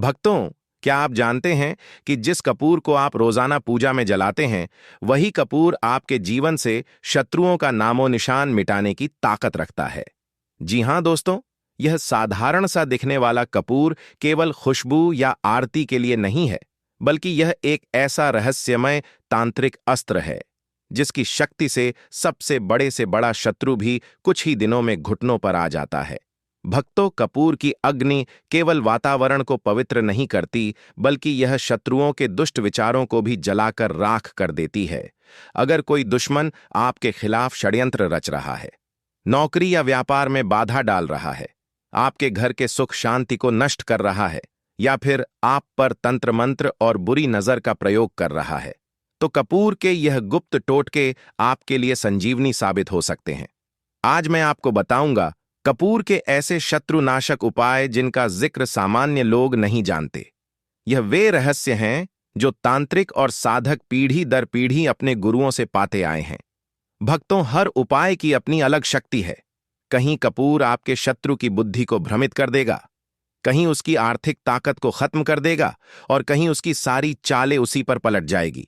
भक्तों, क्या आप जानते हैं कि जिस कपूर को आप रोजाना पूजा में जलाते हैं, वही कपूर आपके जीवन से शत्रुओं का नामो निशान मिटाने की ताकत रखता है? जी हां दोस्तों, यह साधारण सा दिखने वाला कपूर केवल खुशबू या आरती के लिए नहीं है, बल्कि यह एक ऐसा रहस्यमय तांत्रिक अस्त्र है जिसकी शक्ति से बड़ा शत्रु भी कुछ ही दिनों में घुटनों पर आ जाता है। भक्तों, कपूर की अग्नि केवल वातावरण को पवित्र नहीं करती, बल्कि यह शत्रुओं के दुष्ट विचारों को भी जलाकर राख कर देती है। अगर कोई दुश्मन आपके खिलाफ षड्यंत्र रच रहा है, नौकरी या व्यापार में बाधा डाल रहा है, आपके घर के सुख शांति को नष्ट कर रहा है, या फिर आप पर तंत्र मंत्र और बुरी नजर का प्रयोग कर रहा है, तो कपूर के यह गुप्त टोटके आपके लिए संजीवनी साबित हो सकते हैं। आज मैं आपको बताऊंगा कपूर के ऐसे शत्रुनाशक उपाय जिनका जिक्र सामान्य लोग नहीं जानते। यह वे रहस्य हैं जो तांत्रिक और साधक पीढ़ी दर पीढ़ी अपने गुरुओं से पाते आए हैं। भक्तों, हर उपाय की अपनी अलग शक्ति है। कहीं कपूर आपके शत्रु की बुद्धि को भ्रमित कर देगा, कहीं उसकी आर्थिक ताकत को खत्म कर देगा, और कहीं उसकी सारी चालें उसी पर पलट जाएगी।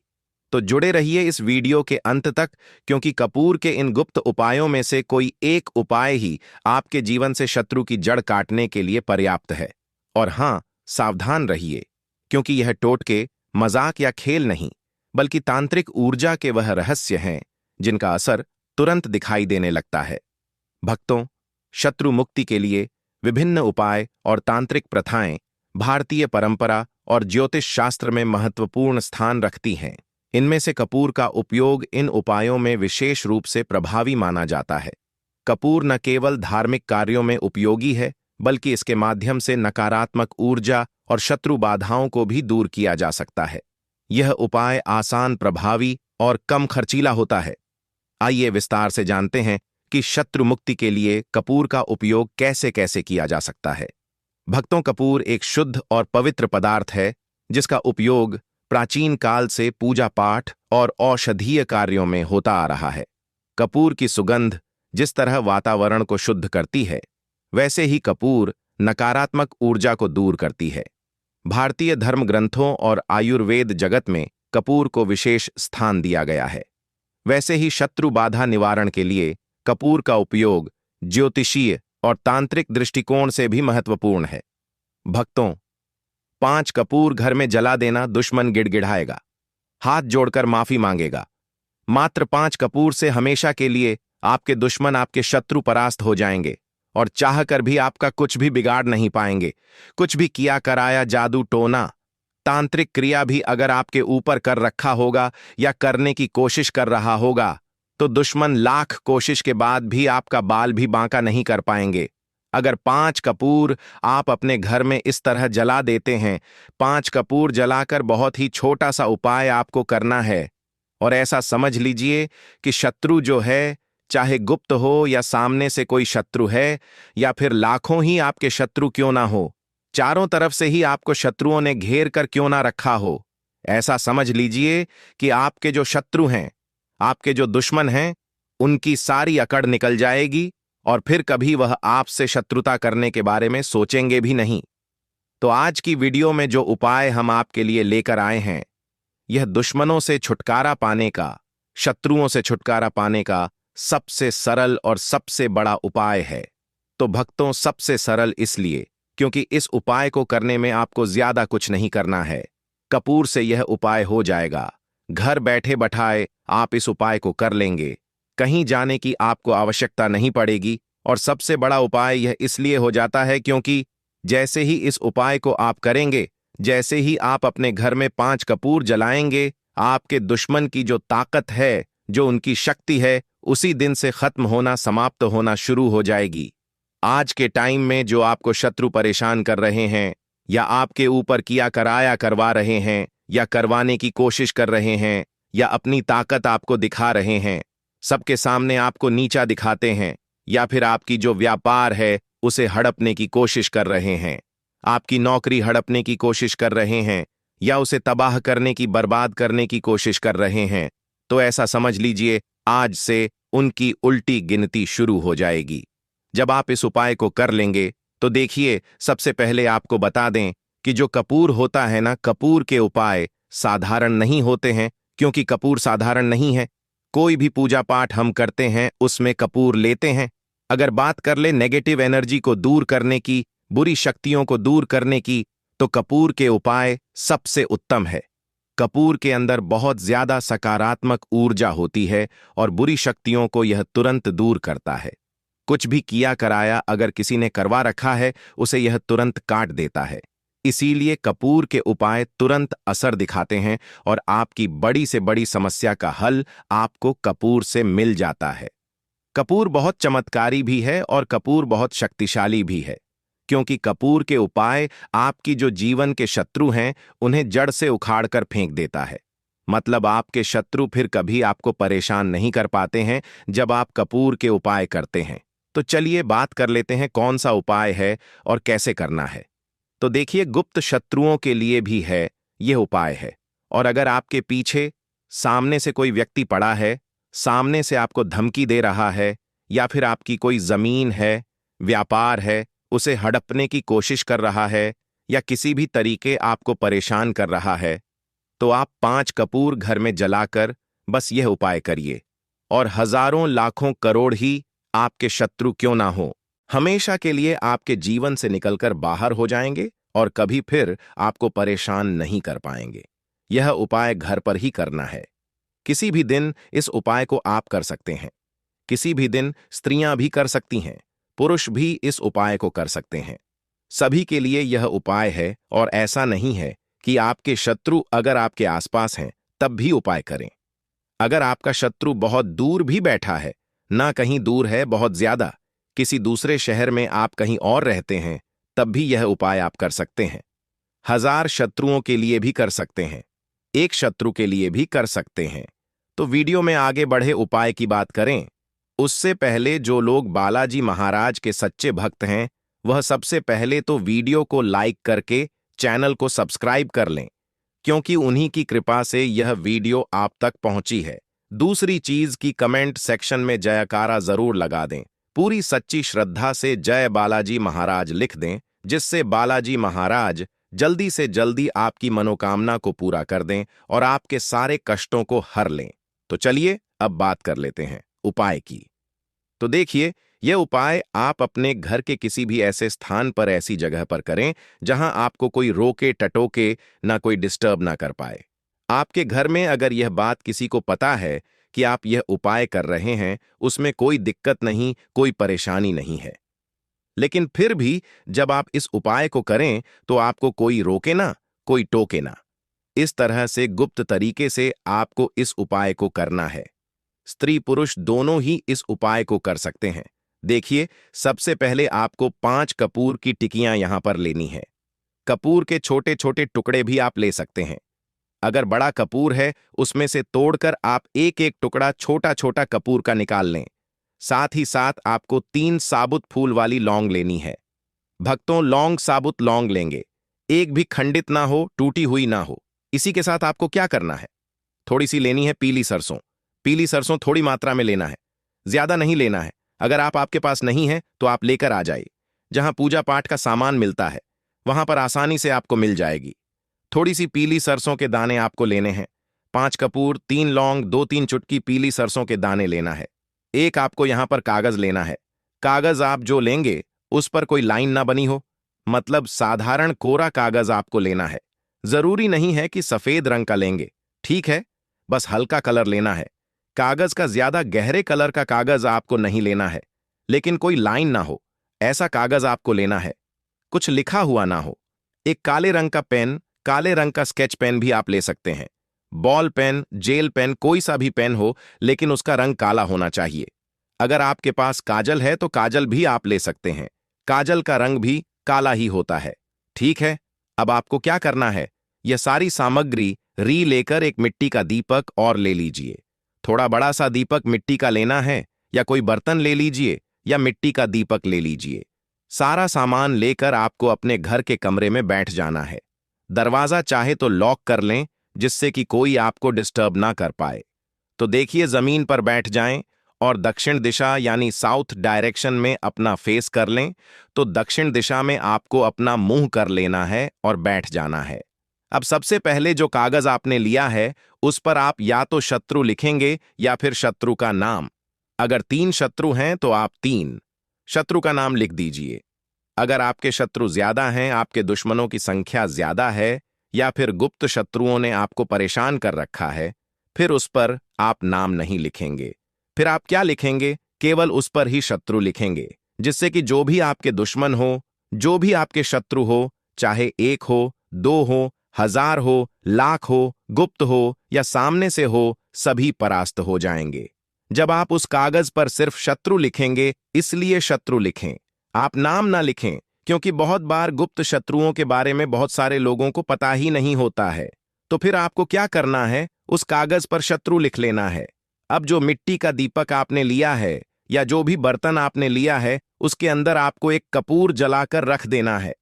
तो जुड़े रहिए इस वीडियो के अंत तक, क्योंकि कपूर के इन गुप्त उपायों में से कोई एक उपाय ही आपके जीवन से शत्रु की जड़ काटने के लिए पर्याप्त है। और हां, सावधान रहिए, क्योंकि यह टोटके मजाक या खेल नहीं, बल्कि तांत्रिक ऊर्जा के वह रहस्य हैं जिनका असर तुरंत दिखाई देने लगता है। भक्तों, शत्रु मुक्ति के लिए विभिन्न उपाय और तांत्रिक प्रथाएं भारतीय परंपरा और ज्योतिष शास्त्र में महत्वपूर्ण स्थान रखती हैं। इनमें से कपूर का उपयोग इन उपायों में विशेष रूप से प्रभावी माना जाता है। कपूर न केवल धार्मिक कार्यों में उपयोगी है, बल्कि इसके माध्यम से नकारात्मक ऊर्जा और शत्रु बाधाओं को भी दूर किया जा सकता है। यह उपाय आसान, प्रभावी और कम खर्चीला होता है। आइए विस्तार से जानते हैं कि शत्रु मुक्ति के लिए कपूर का उपयोग कैसे कैसे किया जा सकता है। भक्तों, कपूर एक शुद्ध और पवित्र पदार्थ है जिसका उपयोग प्राचीन काल से पूजा पाठ और औषधीय कार्यों में होता आ रहा है। कपूर की सुगंध जिस तरह वातावरण को शुद्ध करती है, वैसे ही कपूर नकारात्मक ऊर्जा को दूर करती है। भारतीय धर्म ग्रंथों और आयुर्वेद जगत में कपूर को विशेष स्थान दिया गया है। वैसे ही शत्रु बाधा निवारण के लिए कपूर का उपयोग ज्योतिषीय और तांत्रिक दृष्टिकोण से भी महत्वपूर्ण है। भक्तों, 5 कपूर घर में जला देना दुश्मन गिड़गिड़ाएगा, हाथ जोड़कर माफी मांगेगा। मात्र 5 कपूर से हमेशा के लिए आपके दुश्मन, आपके शत्रु परास्त हो जाएंगे, और चाहकर भी आपका कुछ भी बिगाड़ नहीं पाएंगे। कुछ भी किया कराया जादू टोना, तांत्रिक क्रिया भी अगर आपके ऊपर कर रखा होगा या करने की कोशिश कर रहा होगा, तो दुश्मन लाख कोशिश के बाद भी आपका बाल भी बांका नहीं कर पाएंगे। अगर 5 कपूर आप अपने घर में इस तरह जला देते हैं, 5 कपूर जलाकर बहुत ही छोटा सा उपाय आपको करना है, और ऐसा समझ लीजिए कि शत्रु जो है, चाहे गुप्त हो या सामने से कोई शत्रु है, या फिर लाखों ही आपके शत्रु क्यों ना हो, चारों तरफ से ही आपको शत्रुओं ने घेर कर क्यों ना रखा हो, ऐसा समझ लीजिए कि आपके जो शत्रु हैं, आपके जो दुश्मन हैं, उनकी सारी अकड़ निकल जाएगी, और फिर कभी वह आपसे शत्रुता करने के बारे में सोचेंगे भी नहीं। तो आज की वीडियो में जो उपाय हम आपके लिए लेकर आए हैं, यह दुश्मनों से छुटकारा पाने का, शत्रुओं से छुटकारा पाने का सबसे सरल और सबसे बड़ा उपाय है। तो भक्तों, सबसे सरल इसलिए क्योंकि इस उपाय को करने में आपको ज्यादा कुछ नहीं करना है। कपूर से यह उपाय हो जाएगा। घर बैठे बैठाए आप इस उपाय को कर लेंगे। कहीं जाने की आपको आवश्यकता नहीं पड़ेगी। और सबसे बड़ा उपाय यह इसलिए हो जाता है क्योंकि जैसे ही इस उपाय को आप करेंगे, जैसे ही आप अपने घर में 5 कपूर जलाएंगे, आपके दुश्मन की जो ताकत है, जो उनकी शक्ति है, उसी दिन से खत्म होना, समाप्त होना शुरू हो जाएगी। आज के टाइम में जो आपको शत्रु परेशान कर रहे हैं, या आपके ऊपर किया कराया करवा रहे हैं, या करवाने की कोशिश कर रहे हैं, या अपनी ताकत आपको दिखा रहे हैं, सबके सामने आपको नीचा दिखाते हैं, या फिर आपकी जो व्यापार है उसे हड़पने की कोशिश कर रहे हैं, आपकी नौकरी हड़पने की कोशिश कर रहे हैं, या उसे तबाह करने की, बर्बाद करने की कोशिश कर रहे हैं, तो ऐसा समझ लीजिए आज से उनकी उल्टी गिनती शुरू हो जाएगी। जब आप इस उपाय को कर लेंगे, तो देखिए, सबसे पहले आपको बता दें कि जो कपूर होता है ना, कपूर के उपाय साधारण नहीं होते हैं, क्योंकि कपूर साधारण नहीं है। कोई भी पूजा पाठ हम करते हैं उसमें कपूर लेते हैं। अगर बात कर ले नेगेटिव एनर्जी को दूर करने की, बुरी शक्तियों को दूर करने की, तो कपूर के उपाय सबसे उत्तम है। कपूर के अंदर बहुत ज्यादा सकारात्मक ऊर्जा होती है और बुरी शक्तियों को यह तुरंत दूर करता है। कुछ भी किया कराया अगर किसी ने करवा रखा है, उसे यह तुरंत काट देता है। इसीलिए कपूर के उपाय तुरंत असर दिखाते हैं और आपकी बड़ी से बड़ी समस्या का हल आपको कपूर से मिल जाता है। कपूर बहुत चमत्कारी भी है और कपूर बहुत शक्तिशाली भी है, क्योंकि कपूर के उपाय आपकी जो जीवन के शत्रु हैं उन्हें जड़ से उखाड़ कर फेंक देता है। मतलब आपके शत्रु फिर कभी आपको परेशान नहीं कर पाते हैं जब आप कपूर के उपाय करते हैं। तो चलिए बात कर लेते हैं कौन सा उपाय है और कैसे करना है। तो देखिए, गुप्त शत्रुओं के लिए भी है यह उपाय है। और अगर आपके पीछे सामने से कोई व्यक्ति पड़ा है, सामने से आपको धमकी दे रहा है, या फिर आपकी कोई जमीन है, व्यापार है, उसे हड़पने की कोशिश कर रहा है, या किसी भी तरीके आपको परेशान कर रहा है, तो आप 5 कपूर घर में जलाकर बस यह उपाय करिए और हजारों लाखों करोड़ ही आपके शत्रु क्यों ना हो, हमेशा के लिए आपके जीवन से निकलकर बाहर हो जाएंगे और कभी फिर आपको परेशान नहीं कर पाएंगे। यह उपाय घर पर ही करना है। किसी भी दिन इस उपाय को आप कर सकते हैं। किसी भी दिन स्त्रियां भी कर सकती हैं, पुरुष भी इस उपाय को कर सकते हैं। सभी के लिए यह उपाय है और ऐसा नहीं है कि आपके शत्रु अगर आपके आसपास हैं तब भी उपाय करें। अगर आपका शत्रु बहुत दूर भी बैठा है, ना कहीं दूर है बहुत ज्यादा, किसी दूसरे शहर में आप कहीं और रहते हैं, तब भी यह उपाय आप कर सकते हैं। 1000 शत्रुओं के लिए भी कर सकते हैं, एक शत्रु के लिए भी कर सकते हैं। तो वीडियो में आगे बढ़े उपाय की बात करें उससे पहले जो लोग बालाजी महाराज के सच्चे भक्त हैं, वह सबसे पहले तो वीडियो को लाइक करके चैनल को सब्सक्राइब कर लें, क्योंकि उन्हीं की कृपा से यह वीडियो आप तक पहुंची है। दूसरी चीज की कमेंट सेक्शन में जयकारा जरूर लगा दें, पूरी सच्ची श्रद्धा से जय बालाजी महाराज लिख दें, जिससे बालाजी महाराज जल्दी से जल्दी आपकी मनोकामना को पूरा कर दें और आपके सारे कष्टों को हर लें। तो चलिए अब बात कर लेते हैं उपाय की। तो देखिए, यह उपाय आप अपने घर के किसी भी ऐसे स्थान पर, ऐसी जगह पर करें जहां आपको कोई रोके टटोके ना, कोई डिस्टर्ब ना कर पाए। आपके घर में अगर यह बात किसी को पता है कि आप यह उपाय कर रहे हैं, उसमें कोई दिक्कत नहीं, कोई परेशानी नहीं है। लेकिन फिर भी जब आप इस उपाय को करें तो आपको कोई रोके ना, कोई टोके ना। इस तरह से गुप्त तरीके से आपको इस उपाय को करना है। स्त्री पुरुष दोनों ही इस उपाय को कर सकते हैं। देखिए, सबसे पहले आपको 5 कपूर की टिकियां यहां पर लेनी है। कपूर के छोटे छोटे टुकड़े भी आप ले सकते हैं। अगर बड़ा कपूर है, उसमें से तोड़कर आप एक एक टुकड़ा छोटा छोटा कपूर का निकाल लें। साथ ही साथ आपको 3 साबुत फूल वाली लौंग लेनी है। भक्तों, लौंग साबुत लौंग लेंगे, एक भी खंडित ना हो, टूटी हुई ना हो। इसी के साथ आपको क्या करना है, थोड़ी सी लेनी है पीली सरसों। पीली सरसों थोड़ी मात्रा में लेना है, ज्यादा नहीं लेना है। अगर आपके पास नहीं है तो आप लेकर आ जाइए। जहां पूजा पाठ का सामान मिलता है वहां पर आसानी से आपको मिल जाएगी। थोड़ी सी पीली सरसों के दाने आपको लेने हैं। 5 कपूर, 3 लौंग, 2-3 चुटकी पीली सरसों के दाने लेना है। एक आपको यहां पर कागज लेना है। कागज आप जो लेंगे उस पर कोई लाइन ना बनी हो, मतलब साधारण कोरा कागज आपको लेना है। जरूरी नहीं है कि सफेद रंग का लेंगे, ठीक है, बस हल्का कलर लेना है। कागज का ज्यादा गहरे कलर का कागज आपको नहीं लेना है, लेकिन कोई लाइन ना हो ऐसा कागज आपको लेना है, कुछ लिखा हुआ ना हो। एक काले रंग का पेन, काले रंग का स्केच पेन भी आप ले सकते हैं। बॉल पेन, जेल पेन, कोई सा भी पेन हो, लेकिन उसका रंग काला होना चाहिए। अगर आपके पास काजल है तो काजल भी आप ले सकते हैं, काजल का रंग भी काला ही होता है, ठीक है। अब आपको क्या करना है, यह सारी सामग्री लेकर एक मिट्टी का दीपक और ले लीजिए। थोड़ा बड़ा सा दीपक मिट्टी का लेना है, या कोई बर्तन ले लीजिए, या मिट्टी का दीपक ले लीजिए। सारा सामान लेकर आपको अपने घर के कमरे में बैठ जाना है। दरवाजा चाहे तो लॉक कर लें, जिससे कि कोई आपको डिस्टर्ब ना कर पाए। तो देखिए, जमीन पर बैठ जाएं और दक्षिण दिशा यानी साउथ डायरेक्शन में अपना फेस कर लें, तो दक्षिण दिशा में आपको अपना मुंह कर लेना है और बैठ जाना है। अब सबसे पहले जो कागज आपने लिया है उस पर आप या तो शत्रु लिखेंगे या फिर शत्रु का नाम। अगर 3 शत्रु हैं तो आप 3 शत्रु का नाम लिख दीजिए। अगर आपके शत्रु ज्यादा हैं, आपके दुश्मनों की संख्या ज्यादा है, या फिर गुप्त शत्रुओं ने आपको परेशान कर रखा है, फिर उस पर आप नाम नहीं लिखेंगे। फिर आप क्या लिखेंगे? केवल उस पर ही शत्रु लिखेंगे, जिससे कि जो भी आपके दुश्मन हो, जो भी आपके शत्रु हो, चाहे 1 हो, 2 हो, 1000 हो, लाख हो, गुप्त हो या सामने से हो, सभी परास्त हो जाएंगे। जब आप उस कागज पर सिर्फ शत्रु लिखेंगे, इसलिए शत्रु लिखें, आप नाम ना लिखें, क्योंकि बहुत बार गुप्त शत्रुओं के बारे में बहुत सारे लोगों को पता ही नहीं होता है। तो फिर आपको क्या करना है? उस कागज पर शत्रु लिख लेना है। अब जो मिट्टी का दीपक आपने लिया है या जो भी बर्तन आपने लिया है, उसके अंदर आपको एक कपूर जलाकर रख देना है।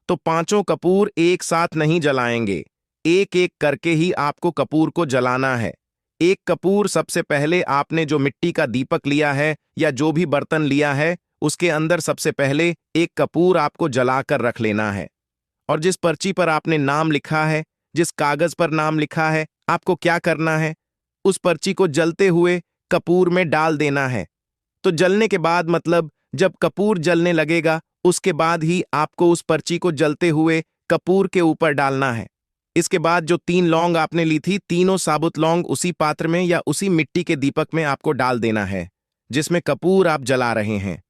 तो 5 कपूर एक साथ नहीं जलाएंगे, एक एक करके ही आपको कपूर को जलाना है। एक कपूर सबसे पहले आपने जो मिट्टी का दीपक लिया है या जो भी बर्तन लिया है, उसके अंदर सबसे पहले एक कपूर आपको जलाकर रख लेना है। और जिस पर्ची पर आपने नाम लिखा है, जिस कागज पर नाम लिखा है, आपको क्या करना है? उस पर्ची को जलते हुए कपूर में डाल देना है। तो जलने के बाद मतलब जब कपूर जलने लगेगा, उसके बाद ही आपको उस पर्ची को जलते हुए कपूर के ऊपर डालना है। इसके बाद जो 3 लौंग आपने ली थी, तीनों साबुत लौंग उसी पात्र में या उसी मिट्टी के दीपक में आपको डाल देना है जिसमें कपूर आप जला रहे हैं।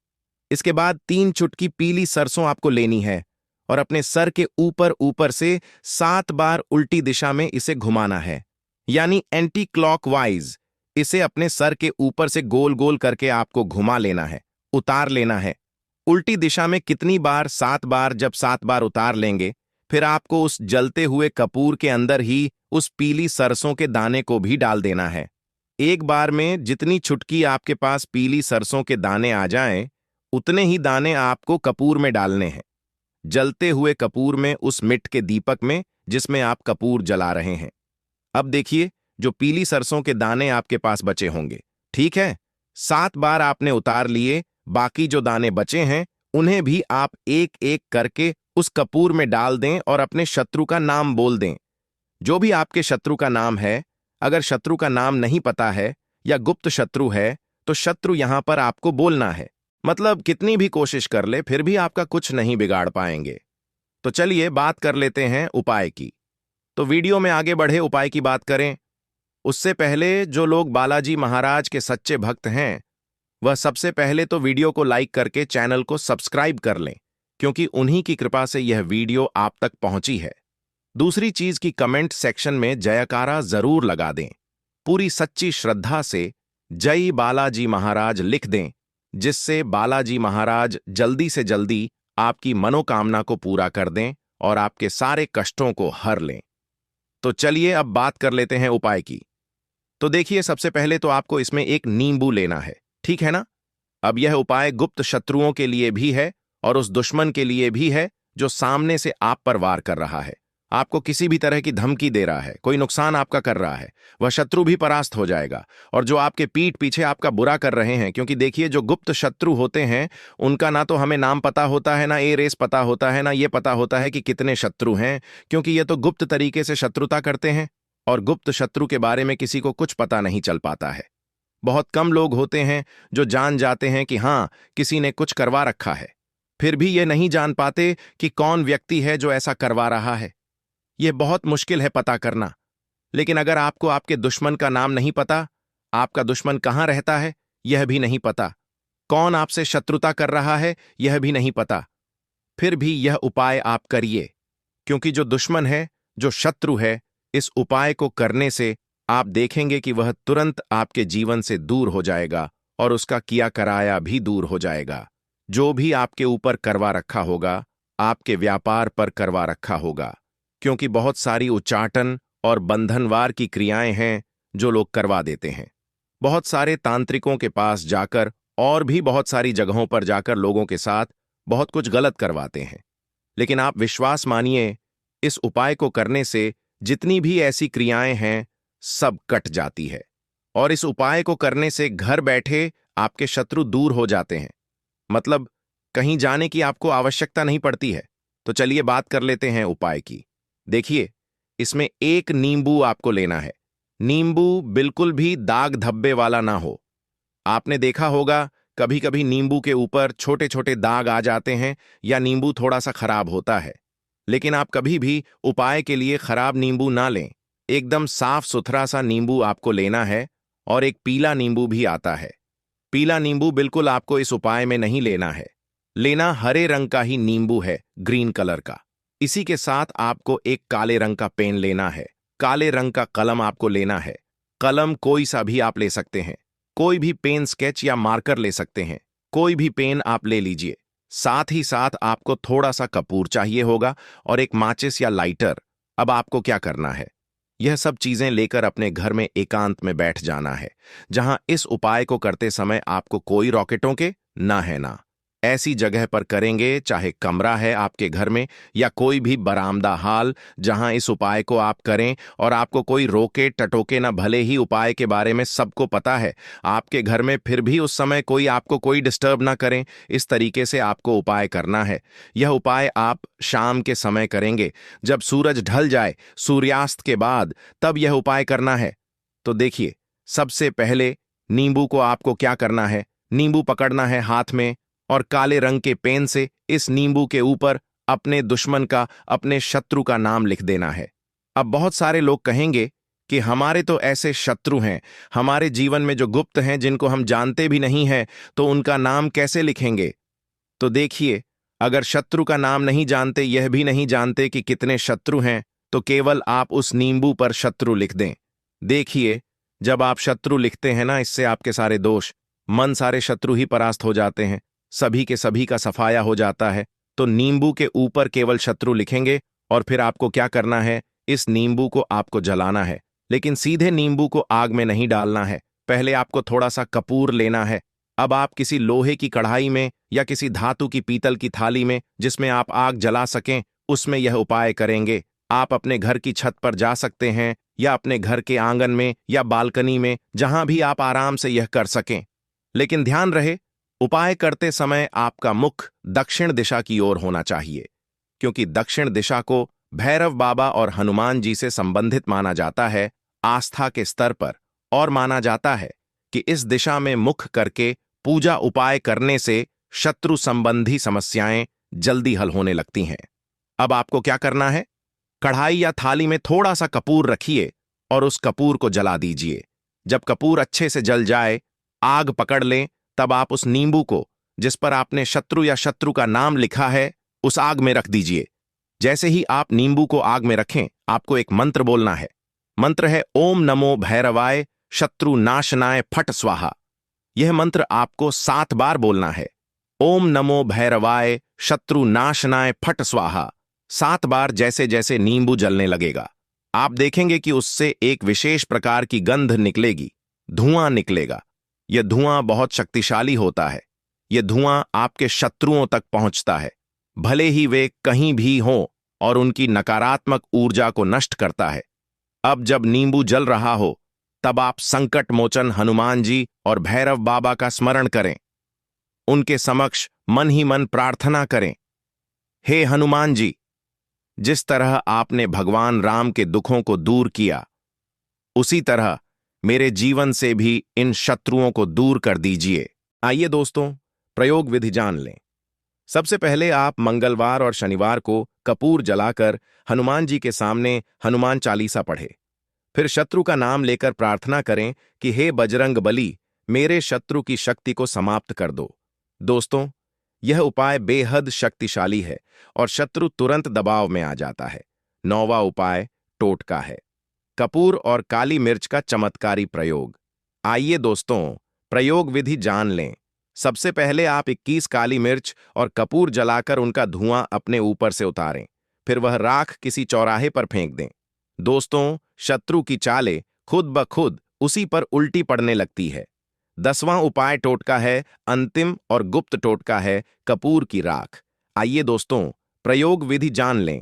इसके बाद 3 चुटकी पीली सरसों आपको लेनी है और अपने सर के ऊपर ऊपर से 7 बार उल्टी दिशा में इसे घुमाना है, यानी एंटी क्लॉकवाइज। इसे अपने सर के ऊपर से गोल गोल करके आपको घुमा लेना है, उतार लेना है। उल्टी दिशा में कितनी बार? 7 बार। जब 7 बार उतार लेंगे, फिर आपको उस जलते हुए कपूर के अंदर ही उस पीली सरसों के दाने को भी डाल देना है। एक बार में जितनी चुटकी आपके पास पीली सरसों के दाने आ जाएं, उतने ही दाने आपको कपूर में डालने हैं, जलते हुए कपूर में, उस मिट्ट के दीपक में जिसमें आप कपूर जला रहे हैं। अब देखिए, जो पीली सरसों के दाने आपके पास बचे होंगे, ठीक है, 7 बार आपने उतार लिए। बाकी जो दाने बचे हैं उन्हें भी आप एक एक करके उस कपूर में डाल दें और अपने शत्रु का नाम बोल दें। जो भी आपके शत्रु का नाम है, अगर शत्रु का नाम नहीं पता है या गुप्त शत्रु है, तो शत्रु यहां पर आपको बोलना है। मतलब कितनी भी कोशिश कर ले, फिर भी आपका कुछ नहीं बिगाड़ पाएंगे। तो चलिए बात कर लेते हैं उपाय की। तो वीडियो में आगे बढ़े उपाय की बात करें, उससे पहले जो लोग बालाजी महाराज के सच्चे भक्त हैं, वह सबसे पहले तो वीडियो को लाइक करके चैनल को सब्सक्राइब कर लें, क्योंकि उन्हीं की कृपा से यह वीडियो आप तक पहुंची है। दूसरी चीज की कमेंट सेक्शन में जयकारा जरूर लगा दें, पूरी सच्ची श्रद्धा से जय बालाजी महाराज लिख दें, जिससे बालाजी महाराज जल्दी से जल्दी आपकी मनोकामना को पूरा कर दें और आपके सारे कष्टों को हर लें। तो चलिए अब बात कर लेते हैं उपाय की। तो देखिए, सबसे पहले तो आपको इसमें एक नींबू लेना है, ठीक है ना। अब यह उपाय गुप्त शत्रुओं के लिए भी है और उस दुश्मन के लिए भी है जो सामने से आप पर वार कर रहा है, आपको किसी भी तरह की धमकी दे रहा है, कोई नुकसान आपका कर रहा है, वह शत्रु भी परास्त हो जाएगा। और जो आपके पीठ पीछे आपका बुरा कर रहे हैं, क्योंकि देखिए, जो गुप्त शत्रु होते हैं उनका ना तो हमें नाम पता होता है, ना ए रेस पता होता है, ना ये पता होता है कि कितने शत्रु हैं, क्योंकि ये तो गुप्त तरीके से शत्रुता करते हैं और गुप्त शत्रु के बारे में किसी को कुछ पता नहीं चल पाता है। बहुत कम लोग होते हैं जो जान जाते हैं कि हाँ, किसी ने कुछ करवा रखा है, फिर भी ये नहीं जान पाते कि कौन व्यक्ति है जो ऐसा करवा रहा है। यह बहुत मुश्किल है पता करना। लेकिन अगर आपको आपके दुश्मन का नाम नहीं पता, आपका दुश्मन कहाँ रहता है यह भी नहीं पता, कौन आपसे शत्रुता कर रहा है यह भी नहीं पता, फिर भी यह उपाय आप करिए, क्योंकि जो दुश्मन है, जो शत्रु है, इस उपाय को करने से आप देखेंगे कि वह तुरंत आपके जीवन से दूर हो जाएगा और उसका किया कराया भी दूर हो जाएगा। जो भी आपके ऊपर करवा रखा होगा, आपके व्यापार पर करवा रखा होगा, क्योंकि बहुत सारी उच्चाटन और बंधनवार की क्रियाएं हैं जो लोग करवा देते हैं। बहुत सारे तांत्रिकों के पास जाकर और भी बहुत सारी जगहों पर जाकर लोगों के साथ बहुत कुछ गलत करवाते हैं। लेकिन आप विश्वास मानिए, इस उपाय को करने से जितनी भी ऐसी क्रियाएं हैं सब कट जाती है। और इस उपाय को करने से घर बैठे आपके शत्रु दूर हो जाते हैं। मतलब कहीं जाने की आपको आवश्यकता नहीं पड़ती है। तो चलिए बात कर लेते हैं उपाय की। देखिए, इसमें एक नींबू आपको लेना है। नींबू बिल्कुल भी दाग धब्बे वाला ना हो। आपने देखा होगा कभी कभी नींबू के ऊपर छोटे छोटे दाग आ जाते हैं या नींबू थोड़ा सा खराब होता है। लेकिन आप कभी भी उपाय के लिए खराब नींबू ना लें। एकदम साफ सुथरा सा नींबू आपको लेना है। और एक पीला नींबू भी आता है। पीला नींबू बिल्कुल आपको इस उपाय में नहीं लेना है। लेना हरे रंग का ही नींबू है, ग्रीन कलर का। इसी के साथ आपको एक काले रंग का पेन लेना है। काले रंग का कलम आपको लेना है। कलम कोई सा भी आप ले सकते हैं। कोई भी पेन, स्केच या मार्कर ले सकते हैं। कोई भी पेन आप ले लीजिए। साथ ही साथ आपको थोड़ा सा कपूर चाहिए होगा और एक माचिस या लाइटर। अब आपको क्या करना है? यह सब चीजें लेकर अपने घर में एकांत में बैठ जाना है, जहां इस उपाय को करते समय आपको कोई रॉकेटों के ना है ना। ऐसी जगह पर करेंगे, चाहे कमरा है आपके घर में या कोई भी बरामदा हाल, जहां इस उपाय को आप करें और आपको कोई रोके टटोके ना। भले ही उपाय के बारे में सबको पता है आपके घर में, फिर भी उस समय कोई आपको कोई डिस्टर्ब ना करें। इस तरीके से आपको उपाय करना है। यह उपाय आप शाम के समय करेंगे, जब सूरज ढल जाए, सूर्यास्त के बाद, तब यह उपाय करना है। तो देखिए, सबसे पहले नींबू को आपको क्या करना है? नींबू पकड़ना है हाथ में और काले रंग के पेन से इस नींबू के ऊपर अपने दुश्मन का, अपने शत्रु का नाम लिख देना है। अब बहुत सारे लोग कहेंगे कि हमारे तो ऐसे शत्रु हैं, हमारे जीवन में जो गुप्त हैं, जिनको हम जानते भी नहीं हैं, तो उनका नाम कैसे लिखेंगे? तो देखिए, अगर शत्रु का नाम नहीं जानते, यह भी नहीं जानते कि कितने शत्रु हैं, तो केवल आप उस नींबू पर शत्रु लिख दें। देखिए, जब आप शत्रु लिखते हैं ना, इससे आपके सारे दोष, मन, सारे शत्रु ही परास्त हो जाते हैं। सभी के सभी का सफाया हो जाता है। तो नींबू के ऊपर केवल शत्रु लिखेंगे और फिर आपको क्या करना है? इस नींबू को आपको जलाना है, लेकिन सीधे नींबू को आग में नहीं डालना है। पहले आपको थोड़ा सा कपूर लेना है। अब आप किसी लोहे की कढ़ाई में या किसी धातु की पीतल की थाली में, जिसमें आप आग जला सकें, उसमें यह उपाय करेंगे। आप अपने घर की छत पर जा सकते हैं या अपने घर के आंगन में या बालकनी में, जहां भी आप आराम से यह कर सकें। लेकिन ध्यान रहे, उपाय करते समय आपका मुख दक्षिण दिशा की ओर होना चाहिए, क्योंकि दक्षिण दिशा को भैरव बाबा और हनुमान जी से संबंधित माना जाता है आस्था के स्तर पर। और माना जाता है कि इस दिशा में मुख करके पूजा उपाय करने से शत्रु संबंधी समस्याएं जल्दी हल होने लगती हैं। अब आपको क्या करना है? कढ़ाई या थाली में थोड़ा सा कपूर रखिए और उस कपूर को जला दीजिए। जब कपूर अच्छे से जल जाए, आग पकड़ लें, तब आप उस नींबू को, जिस पर आपने शत्रु या शत्रु का नाम लिखा है, उस आग में रख दीजिए। जैसे ही आप नींबू को आग में रखें, आपको एक मंत्र बोलना है। मंत्र है ओम नमो भैरवाय शत्रु नाशनाय फट स्वाहा। यह मंत्र आपको 7 बार बोलना है। ओम नमो भैरवाय शत्रु नाशनाय फट स्वाहा। 7 बार। जैसे जैसे नींबू जलने लगेगा, आप देखेंगे कि उससे एक विशेष प्रकार की गंध निकलेगी, धुआं निकलेगा। यह धुआं बहुत शक्तिशाली होता है। यह धुआं आपके शत्रुओं तक पहुंचता है, भले ही वे कहीं भी हों, और उनकी नकारात्मक ऊर्जा को नष्ट करता है। अब जब नींबू जल रहा हो, तब आप संकट मोचन हनुमान जी और भैरव बाबा का स्मरण करें। उनके समक्ष मन ही मन प्रार्थना करें, हे हनुमान जी, जिस तरह आपने भगवान राम के दुखों को दूर किया, उसी तरह मेरे जीवन से भी इन शत्रुओं को दूर कर दीजिए। आइए दोस्तों, प्रयोग विधि जान लें। सबसे पहले आप मंगलवार और शनिवार को कपूर जलाकर हनुमान जी के सामने हनुमान चालीसा पढ़े। फिर शत्रु का नाम लेकर प्रार्थना करें कि हे बजरंग बली, मेरे शत्रु की शक्ति को समाप्त कर दो। दोस्तों, यह उपाय बेहद शक्तिशाली है और शत्रु तुरंत दबाव में आ जाता है। 9वां उपाय टोटका है, कपूर और काली मिर्च का चमत्कारी प्रयोग। आइए दोस्तों, प्रयोग विधि जान लें। सबसे पहले आप 21 काली मिर्च और कपूर जलाकर उनका धुआं अपने ऊपर से उतारें। फिर वह राख किसी चौराहे पर फेंक दें। दोस्तों, शत्रु की चालें खुद ब खुद उसी पर उल्टी पड़ने लगती है। 10वां उपाय टोटका है, अंतिम और गुप्त टोटका है कपूर की राख। आइए दोस्तों, प्रयोग विधि जान लें।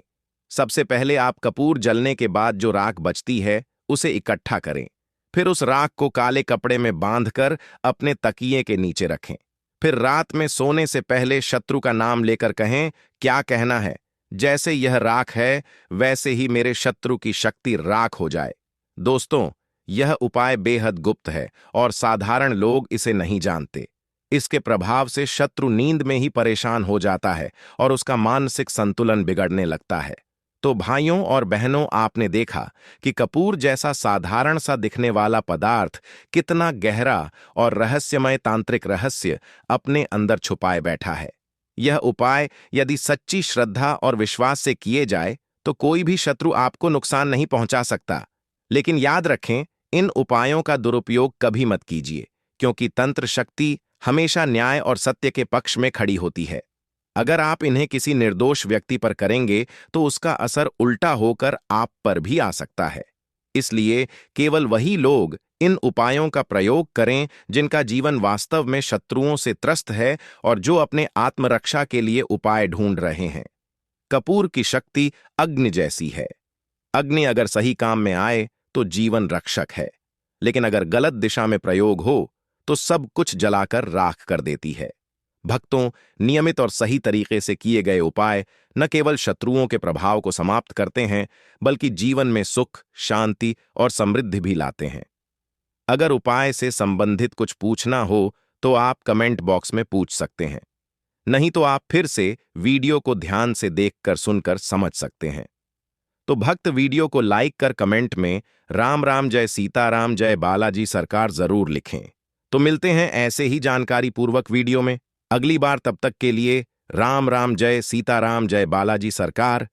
सबसे पहले आप कपूर जलने के बाद जो राख बचती है, उसे इकट्ठा करें। फिर उस राख को काले कपड़े में बांधकर अपने तकिए के नीचे रखें। फिर रात में सोने से पहले शत्रु का नाम लेकर कहें, क्या कहना है, जैसे यह राख है वैसे ही मेरे शत्रु की शक्ति राख हो जाए। दोस्तों, यह उपाय बेहद गुप्त है और साधारण लोग इसे नहीं जानते। इसके प्रभाव से शत्रु नींद में ही परेशान हो जाता है और उसका मानसिक संतुलन बिगड़ने लगता है। तो भाइयों और बहनों, आपने देखा कि कपूर जैसा साधारण सा दिखने वाला पदार्थ कितना गहरा और रहस्यमय तांत्रिक रहस्य अपने अंदर छुपाए बैठा है। यह उपाय यदि सच्ची श्रद्धा और विश्वास से किए जाए तो कोई भी शत्रु आपको नुकसान नहीं पहुंचा सकता। लेकिन याद रखें, इन उपायों का दुरुपयोग कभी मत कीजिए, क्योंकि तंत्र शक्ति हमेशा न्याय और सत्य के पक्ष में खड़ी होती है। अगर आप इन्हें किसी निर्दोष व्यक्ति पर करेंगे तो उसका असर उल्टा होकर आप पर भी आ सकता है। इसलिए केवल वही लोग इन उपायों का प्रयोग करें जिनका जीवन वास्तव में शत्रुओं से त्रस्त है और जो अपने आत्मरक्षा के लिए उपाय ढूंढ रहे हैं। कपूर की शक्ति अग्नि जैसी है। अग्नि अगर सही काम में आए तो जीवन रक्षक है, लेकिन अगर गलत दिशा में प्रयोग हो तो सब कुछ जलाकर राख कर देती है। भक्तों, नियमित और सही तरीके से किए गए उपाय न केवल शत्रुओं के प्रभाव को समाप्त करते हैं, बल्कि जीवन में सुख, शांति और समृद्धि भी लाते हैं। अगर उपाय से संबंधित कुछ पूछना हो तो आप कमेंट बॉक्स में पूछ सकते हैं, नहीं तो आप फिर से वीडियो को ध्यान से देखकर सुनकर समझ सकते हैं। तो भक्त, वीडियो को लाइक कर कमेंट में राम राम जय सीताराम जय बालाजी सरकार जरूर लिखें। तो मिलते हैं ऐसे ही जानकारी पूर्वक वीडियो में अगली बार। तब तक के लिए राम राम जय सीताराम जय बालाजी सरकार।